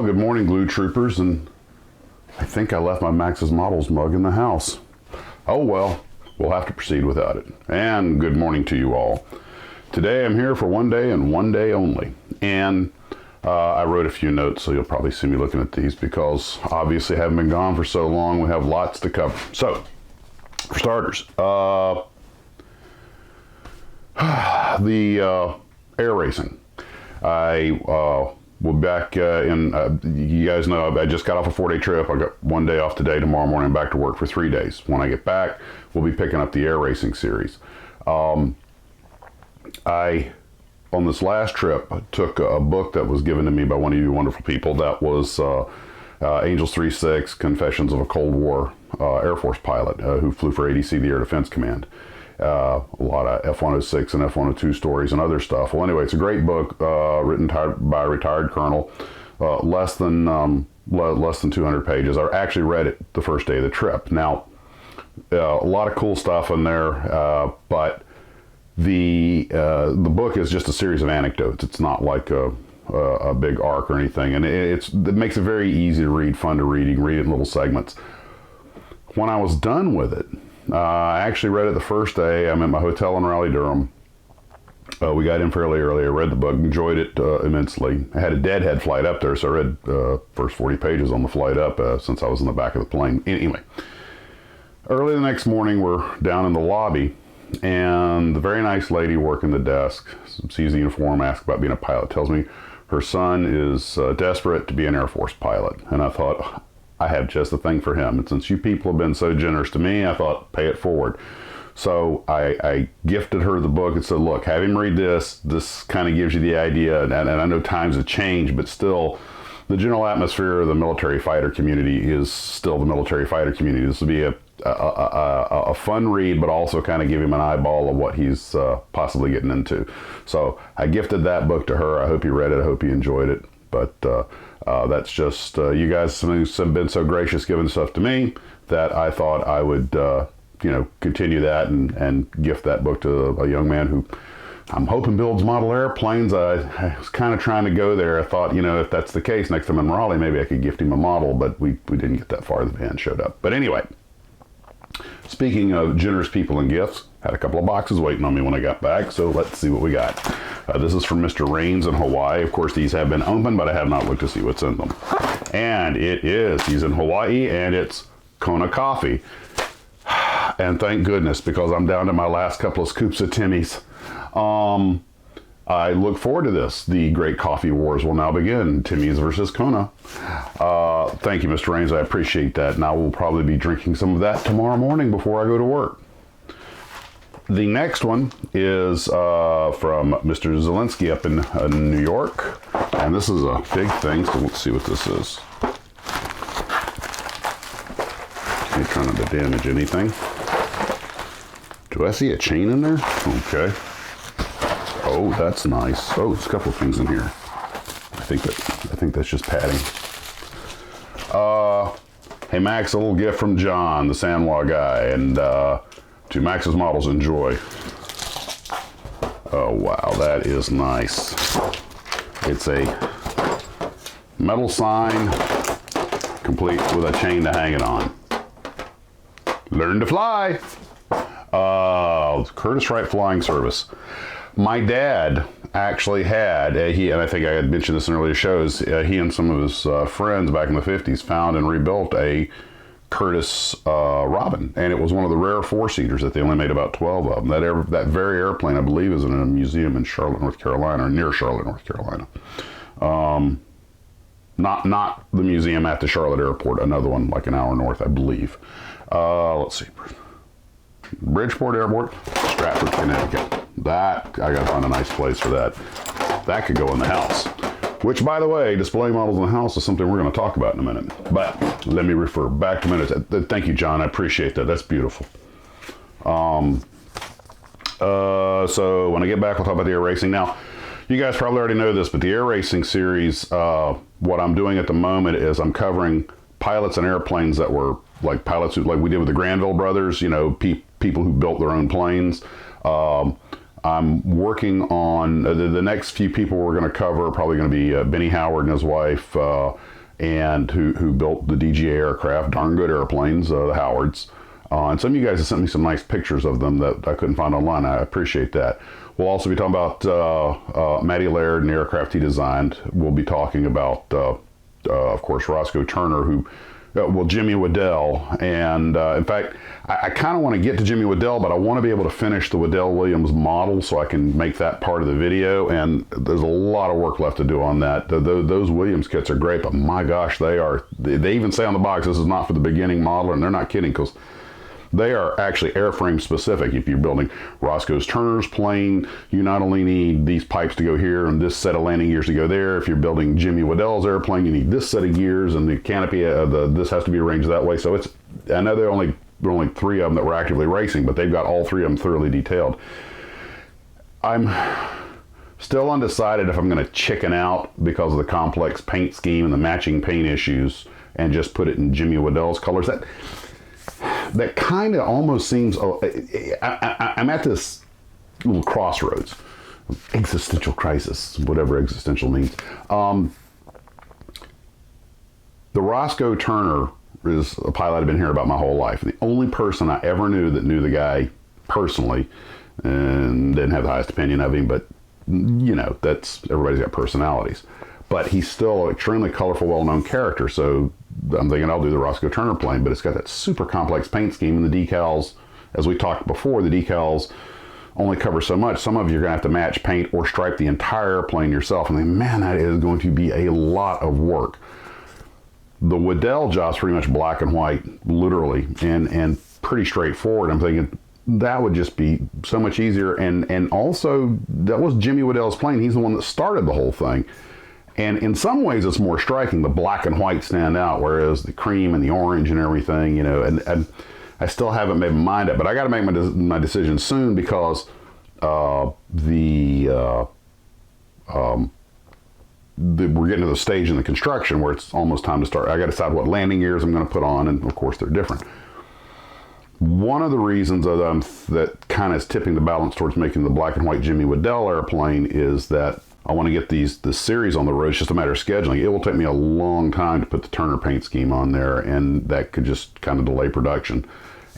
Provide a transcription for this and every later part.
good morning, Glue Troopers, and I think I left my Max's Models mug in the house. Oh well, we'll have to proceed without it. And good morning to you all. Today I'm here for one day and one day only. And I wrote a few notes, so you'll probably see me looking at these because obviously I haven't been gone for so long. We have lots to cover. So, for starters, the air racing. I will be back you guys know I just got off a 4-day trip. I got one day off today, tomorrow morning, back to work for 3 days. When I get back, we'll be picking up the air racing series. On this last trip, I took a book that was given to me by one of you wonderful people. That was Angels 3-6, Confessions of a Cold War Air Force Pilot who flew for ADC, the Air Defense Command. A lot of F-106 and F-102 stories and other stuff. Well, anyway, it's a great book written by a retired colonel, less than 200 pages. I actually read it the first day of the trip. Now, a lot of cool stuff in there, but the book is just a series of anecdotes. It's not like a big arc or anything, and it makes it very easy to read, fun to read. You can read it in little segments. When I was done with it, I actually read it the first day. I'm at my hotel in Raleigh-Durham. We got in fairly early. I read the book, enjoyed it immensely. I had a deadhead flight up there, so I read first 40 pages on the flight up since I was in the back of the plane. Anyway, early the next morning, we're down in the lobby, and the very nice lady working the desk sees the uniform, asks about being a pilot, tells me her son is desperate to be an Air Force pilot. And I thought, I have just the thing for him. And since you people have been so generous to me, I thought, pay it forward. So I gifted her the book and said, look, have him read this. This kind of gives you the idea. And I know times have changed, but still, the general atmosphere of the military fighter community is still the military fighter community. This will be a fun read, but also kind of give him an eyeball of what he's possibly getting into. So I gifted that book to her. I hope you read it. I hope you enjoyed it. But that's just, you guys have been so gracious giving stuff to me that I thought I would, continue that and gift that book to a young man who I'm hoping builds model airplanes. I was kind of trying to go there. I thought, if that's the case, next time in Raleigh, maybe I could gift him a model, but we didn't get that far. The van showed up. But anyway, speaking of generous people and gifts, had a couple of boxes waiting on me when I got back, so let's see what we got. This is from Mr. Rains in Hawaii. Of course, these have been opened, but I have not looked to see what's in them. And he's in Hawaii, and it's Kona coffee. And thank goodness, because I'm down to my last couple of scoops of Timmy's. I look forward to this. The great coffee wars will now begin. Timmy's versus Kona. Thank you, Mr. Rains. I appreciate that. And I will probably be drinking some of that tomorrow morning before I go to work. The next one is from Mr. Zelensky up in New York. And this is a big thing, so let's see what this is. I'm trying not to damage anything. Do I see a chain in there? Okay. Oh, that's nice. Oh, there's a couple of things in here. I think that's just padding. Hey Max, a little gift from John, the Sanwa guy, and to Max's Models, enjoy. Oh wow, that is nice. It's a metal sign, complete with a chain to hang it on. Learn to fly. Curtiss Wright Flying Service. My dad actually had, and I think I had mentioned this in earlier shows, he and some of his friends back in the 50s found and rebuilt a Curtiss Robin. And it was one of the rare four-seaters that they only made about 12 of them. That very airplane, I believe, is in a museum in Charlotte, North Carolina, or near Charlotte, North Carolina. Not the museum at the Charlotte airport, another one like an hour north, I believe. Let's see. Bridgeport Airport, Stratford, Connecticut. That, I gotta find a nice place for that. That could go in the house. Which, by the way, displaying models in the house is something we're going to talk about in a minute. But let me refer back to minutes. Thank you, John. I appreciate that. That's beautiful. So when I get back, we'll talk about the air racing. Now, you guys probably already know this, but the air racing series, what I'm doing at the moment is I'm covering pilots and airplanes that were like pilots who, like we did with the Granville brothers, people who built their own planes. I'm working on the next few people we're going to cover are probably going to be Benny Howard and his wife, and who built the DGA aircraft, darn good airplanes, the Howards. And some of you guys have sent me some nice pictures of them that I couldn't find online. I appreciate that. We'll also be talking about Matty Laird and the aircraft he designed. We'll be talking about, of course, Roscoe Turner, who, well, Jimmy Waddell. And in fact, I kind of want to get to Jimmy Waddell, but I want to be able to finish the Waddell Williams model so I can make that part of the video. And there's a lot of work left to do on that. Those Williams kits are great, but my gosh, they even say on the box, this is not for the beginning modeler, and they're not kidding, because they are actually airframe specific. If you're building Roscoe Turner's plane, you not only need these pipes to go here and this set of landing gears to go there. If you're building Jimmy Waddell's airplane, you need this set of gears, and the canopy, this has to be arranged that way. So I know there are only 3 of them that were actively racing, but they've got all 3 of them thoroughly detailed. I'm still undecided if I'm going to chicken out because of the complex paint scheme and the matching paint issues and just put it in Jimmy Waddell's colors. That kind of almost seems, I'm at this little crossroads, existential crisis, whatever existential means. The Roscoe Turner is a pilot I've been hearing about my whole life. The only person I ever knew that knew the guy personally, and didn't have the highest opinion of him, but you know, everybody's got personalities. But he's still an extremely colorful, well-known character, so I'm thinking I'll do the Roscoe Turner plane, but it's got that super complex paint scheme, and the decals, as we talked before, the decals only cover so much. Some of you are going to have to match paint or stripe the entire airplane yourself, and think, man, that is going to be a lot of work. The Waddell job's pretty much black and white, literally, and pretty straightforward. I'm thinking that would just be so much easier, and also, that was Jimmy Waddell's plane. He's the one that started the whole thing. And in some ways, it's more striking. The black and white stand out, whereas the cream and the orange and everything, you know, and I still haven't made my mind up. But I got to make my decision soon, because we're getting to the stage in the construction where it's almost time to start. I got to decide what landing gears I'm going to put on, and of course, they're different. One of the reasons that kind of is tipping the balance towards making the black and white Jimmy Waddell airplane is that I want to get this series on the road. It's just a matter of scheduling. It will take me a long time to put the Turner paint scheme on there, and that could just kind of delay production.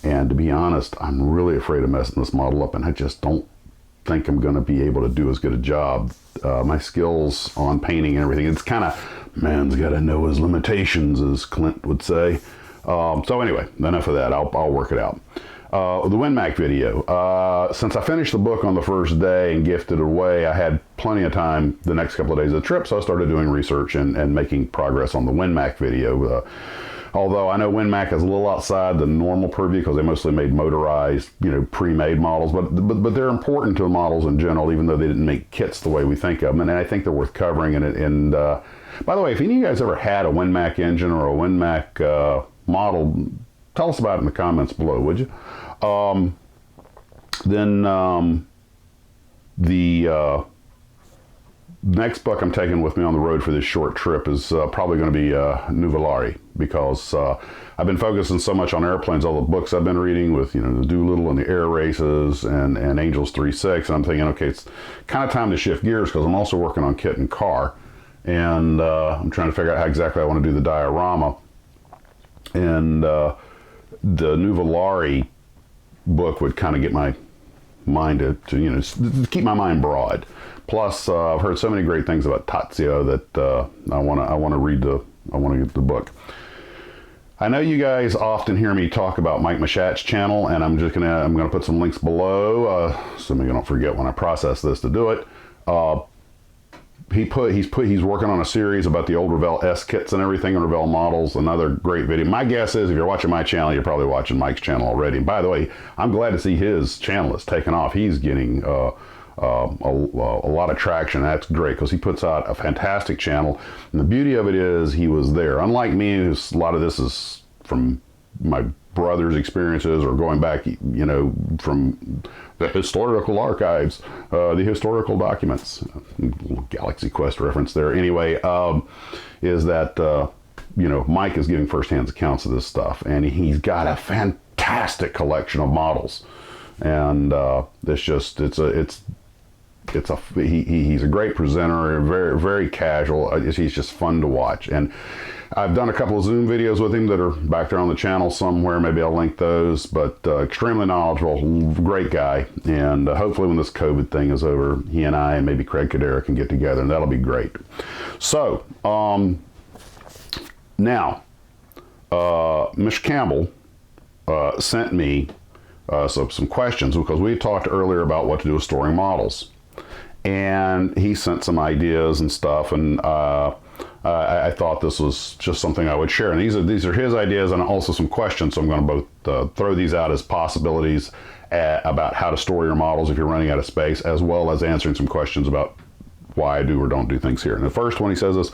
And to be honest, I'm really afraid of messing this model up, and I just don't think I'm going to be able to do as good a job. My skills on painting and everything, it's kind of, man's got to know his limitations, as Clint would say. So anyway, enough of that. I'll work it out. The WinMac video. Since I finished the book on the first day and gifted it away, I had plenty of time the next couple of days of the trip, so I started doing research and making progress on the WinMac video. Although I know WinMac is a little outside the normal purview because they mostly made motorized, you know, pre-made models, but they're important to the models in general, even though they didn't make kits the way we think of them, and I think they're worth covering. And by the way, if any of you guys ever had a WinMac engine or a WinMac model, tell us about it in the comments below, would you? The next book I'm taking with me on the road for this short trip is probably going to be Nuvolari, because I've been focusing so much on airplanes, all the books I've been reading with, you know, the Doolittle and the Air Races and Angels 3.6, and I'm thinking, okay, it's kind of time to shift gears, because I'm also working on kit and car, and I'm trying to figure out how exactly I want to do the diorama. And the Nuvolari book would kind of get my mind to you know, to keep my mind broad. Plus, I've heard so many great things about Tazio that I want to get the book. I know you guys often hear me talk about Mike Mashat's channel, and I'm gonna put some links below, assuming I don't forget when I process this to do it. He's working on a series about the old Revell S kits and everything, and Revell models. Another great video. My guess is if you're watching my channel, you're probably watching Mike's channel already. And by the way, I'm glad to see his channel has taken off. He's getting a lot of traction. That's great, because he puts out a fantastic channel. And the beauty of it is he was there. Unlike me, a lot of this is from my brother's experiences or going back, you know, from the historical archives, the historical documents. Little Galaxy Quest reference there. Anyway, is that, you know, Mike is giving firsthand accounts of this stuff, and he's got a fantastic collection of models. And it's he's a great presenter, very very casual. He's just fun to watch, and I've done a couple of Zoom videos with him that are back there on the channel somewhere. Maybe I'll link those, but extremely knowledgeable, great guy, and hopefully when this COVID thing is over, he and I and maybe Craig Kadera can get together, and that'll be great. So now Mr. Campbell sent me some questions, because we talked earlier about what to do with storing models, and he sent some ideas and stuff, and I thought this was just something I would share. And these are his ideas, and also some questions, so I'm going to both throw these out as possibilities about how to store your models if you're running out of space, as well as answering some questions about why I do or don't do things here. And the first one he says is,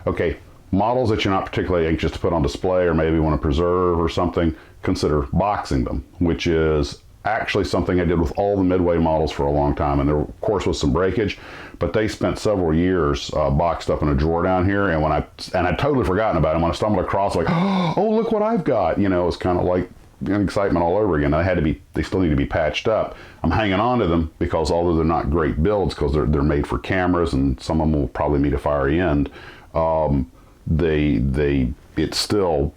okay, models that you're not particularly anxious to put on display or maybe want to preserve or something, consider boxing them, which is actually something I did with all the Midway models for a long time. And there, of course, was some breakage, but they spent several years boxed up in a drawer down here. And I'd totally forgotten about them. When I stumbled across, like, oh, look what I've got. You know, it's kind of like excitement all over again. They still need to be patched up. I'm hanging on to them because although they're not great builds, because they're made for cameras and some of them will probably meet a fiery end, it still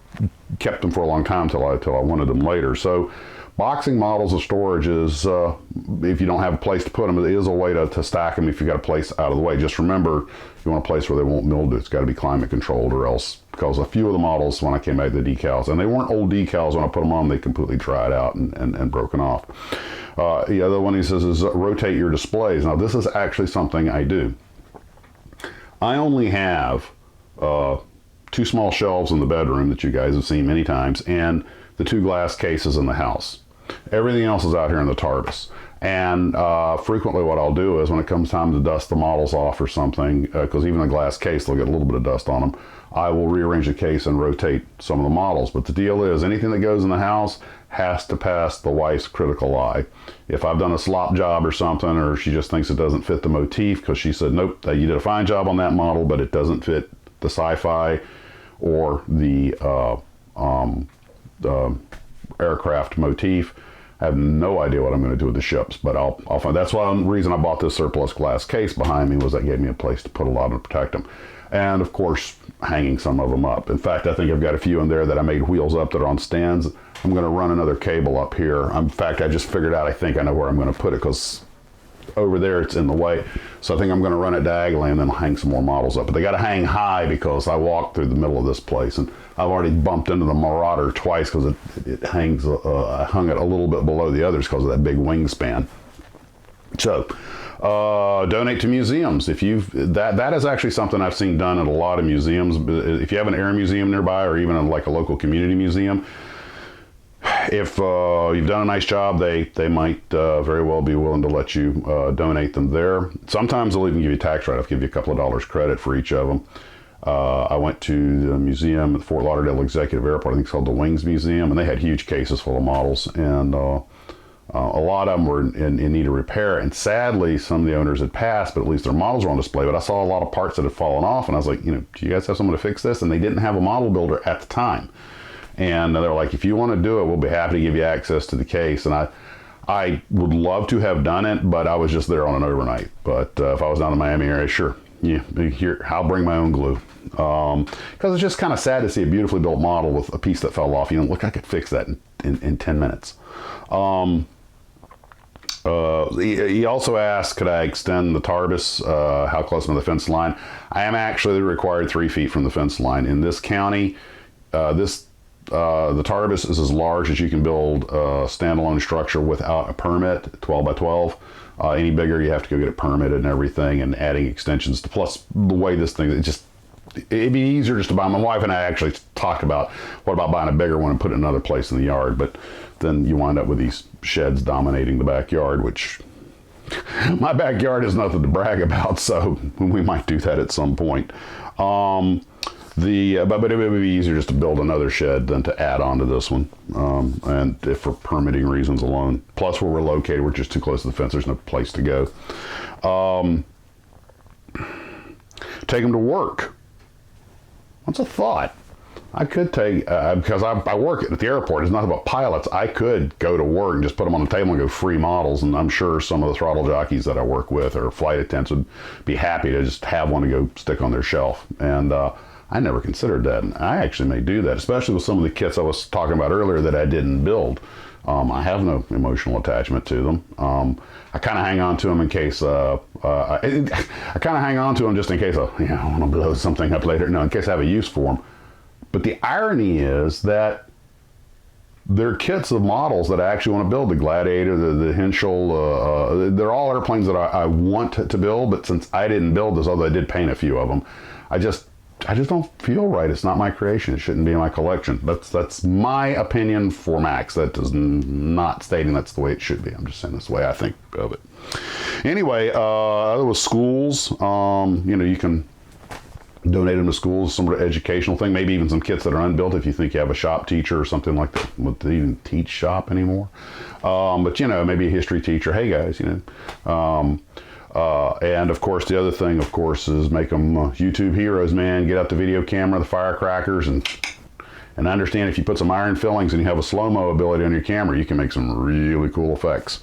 kept them for a long time till I wanted them later. So boxing models of storage is, if you don't have a place to put them, it is a way to stack them if you've got a place out of the way. Just remember, you want a place where they won't mildew. It's got to be climate controlled, or else, because a few of the models, when I came back, the decals, and they weren't old decals, when I put them on, they completely dried out and broken off. The other one he says is rotate your displays. Now, this is actually something I do. I only have 2 small shelves in the bedroom that you guys have seen many times, and the 2 glass cases in the house. Everything else is out here in the Tardis. And frequently what I'll do is when it comes time to dust the models off or something, because even a glass case, they'll get a little bit of dust on them, I will rearrange the case and rotate some of the models. But the deal is, anything that goes in the house has to pass the wife's critical eye. If I've done a slop job or something, or she just thinks it doesn't fit the motif, because she said, nope, you did a fine job on that model, but it doesn't fit the sci-fi or the aircraft motif, I have no idea what I'm going to do with the ships, but I'll find. That's one reason I bought this surplus glass case behind me, was that gave me a place to put a lot and protect them. And of course, hanging some of them up. In fact, I think I've got a few in there that I made wheels up that are on stands. I'm going to run another cable up here. In fact, I just figured out, I think I know where I'm going to put it, because over there it's in the way. So I think I'm going to run it diagonally and then hang some more models up. But they got to hang high, because I walked through the middle of this place and I've already bumped into the Marauder twice, because it hangs. I hung it a little bit below the others because of that big wingspan. So donate to museums. If that is actually something I've seen done at a lot of museums. If you have an air museum nearby, or even like a local community museum, if you've done a nice job, they might very well be willing to let you donate them there. Sometimes they'll even give you a tax write-off, give you a couple of dollars credit for each of them. I went to the museum at Fort Lauderdale Executive Airport, I think it's called the Wings Museum, and they had huge cases full of models, and a lot of them were in need of repair, and sadly some of the owners had passed, but at least their models were on display. But I saw a lot of parts that had fallen off, and I was like, do you guys have someone to fix this? And they didn't have a model builder at the time. And they're like, if you want to do it, we'll be happy to give you access to the case. And I would love to have done it, but I was just there on an overnight. But if I was down in the Miami area, sure, yeah, here, I'll bring my own glue. Because it's just kind of sad to see a beautifully built model with a piece that fell off. Look, I could fix that in 10 minutes. He also asked, could I extend the Tardis, how close to the fence line? I am actually required 3 feet from the fence line. In this county, the Tardis is as large as you can build a standalone structure without a permit, 12 by 12. Any bigger, you have to go get it permitted and everything, and adding extensions. Plus, the way this thing, it'd be easier just to buy. My wife and I actually talked about, what about buying a bigger one and put it in another place in the yard? But then you wind up with these sheds dominating the backyard, which my backyard is nothing to brag about, so we might do that at some point. But it would be easier just to build another shed than to add on to this one, and if for permitting reasons alone. Plus, where we're located, we're just too close to the fence. There's no place to go. Take them to work. What's a thought? I could take, because I work at the airport, it's nothing but pilots. I could go to work and just put them on the table and go free models, and I'm sure some of the throttle jockeys that I work with or flight attendants would be happy to just have one to go stick on their shelf. And I never considered that, and I actually may do that, especially with some of the kits I was talking about earlier that I didn't build. I have no emotional attachment to them. I kind of hang on to them in case, I kind of hang on to them just in case I want to blow something up later. No, in case I have a use for them. But the irony is that they're kits of models that I actually want to build. The Gladiator, the Henschel, they're all airplanes that I want to build, but since I didn't build this, although I did paint a few of them, I just don't feel right. It's not my creation. It shouldn't be in my collection. That's my opinion for Max. That is not stating that's the way it should be. I'm just saying that's the way I think of it. Anyway, there was schools. You can donate them to schools, some sort of educational thing, maybe even some kits that are unbuilt if you think you have a shop teacher or something like that. Would they even teach shop anymore? But maybe a history teacher. Hey guys, and of course the other thing, of course, is make them YouTube heroes, man. Get out the video camera, the firecrackers, and understand if you put some iron fillings and you have a slow-mo ability on your camera, you can make some really cool effects.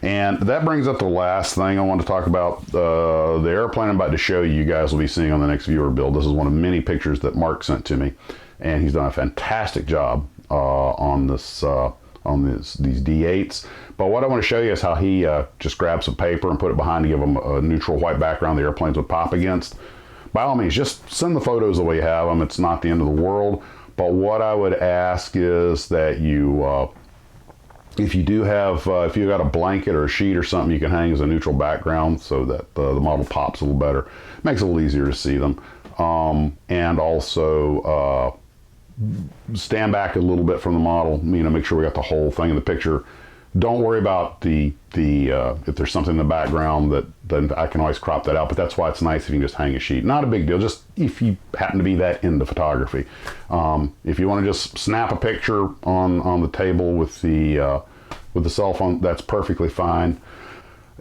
And that brings up the last thing I want to talk about. The airplane I'm about to show you, you guys will be seeing on the next viewer build. This is one of many pictures that Mark sent to me, and he's done a fantastic job on these D8s. But what I want to show you is how he just grabbed some paper and put it behind to give them a neutral white background the airplanes would pop against. By all means, just send the photos the way you have them. It's not the end of the world. But what I would ask is that you, if you do have, if you got a blanket or a sheet or something, you can hang as a neutral background so that the model pops a little better. Makes it a little easier to see them. And also stand back a little bit from the model. Make sure we got the whole thing in the picture. Don't worry about the if there's something in the background, then I can always crop that out. But that's why it's nice if you can just hang a sheet. Not a big deal. Just if you happen to be that into photography. If you want to just snap a picture on the table with the cell phone, that's perfectly fine.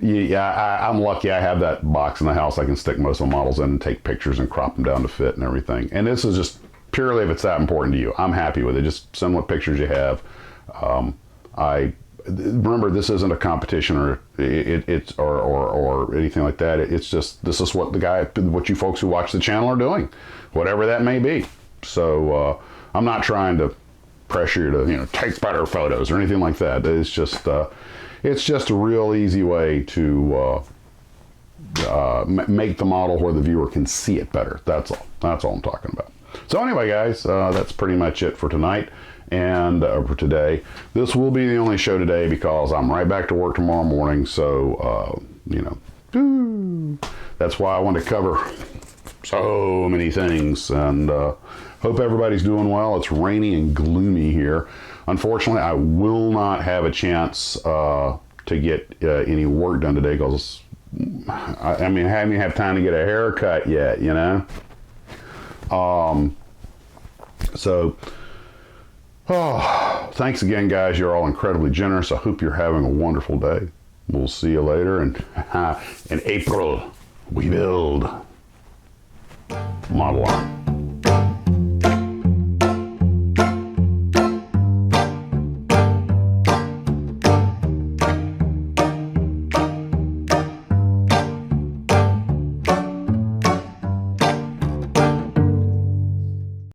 Yeah, I'm lucky. I have that box in the house. I can stick most of the models in and take pictures and crop them down to fit and everything. And this is just purely if it's that important to you. I'm happy with it. Just send what pictures you have. Remember, this isn't a competition or anything like that. It's just, this is what what you folks who watch the channel are doing, whatever that may be. So I'm not trying to pressure you to take better photos or anything like that. It's just a real easy way to make the model where the viewer can see it better. That's all I'm talking about. So anyway, guys, that's pretty much it for tonight. And for today, this will be the only show today because I'm right back to work tomorrow morning. So, that's why I want to cover so many things, and hope everybody's doing well. It's rainy and gloomy here. Unfortunately, I will not have a chance to get any work done today because I haven't even had time to get a haircut yet, thanks again, guys. You're all incredibly generous. I hope you're having a wonderful day. We'll see you later. And in April, we build Model R.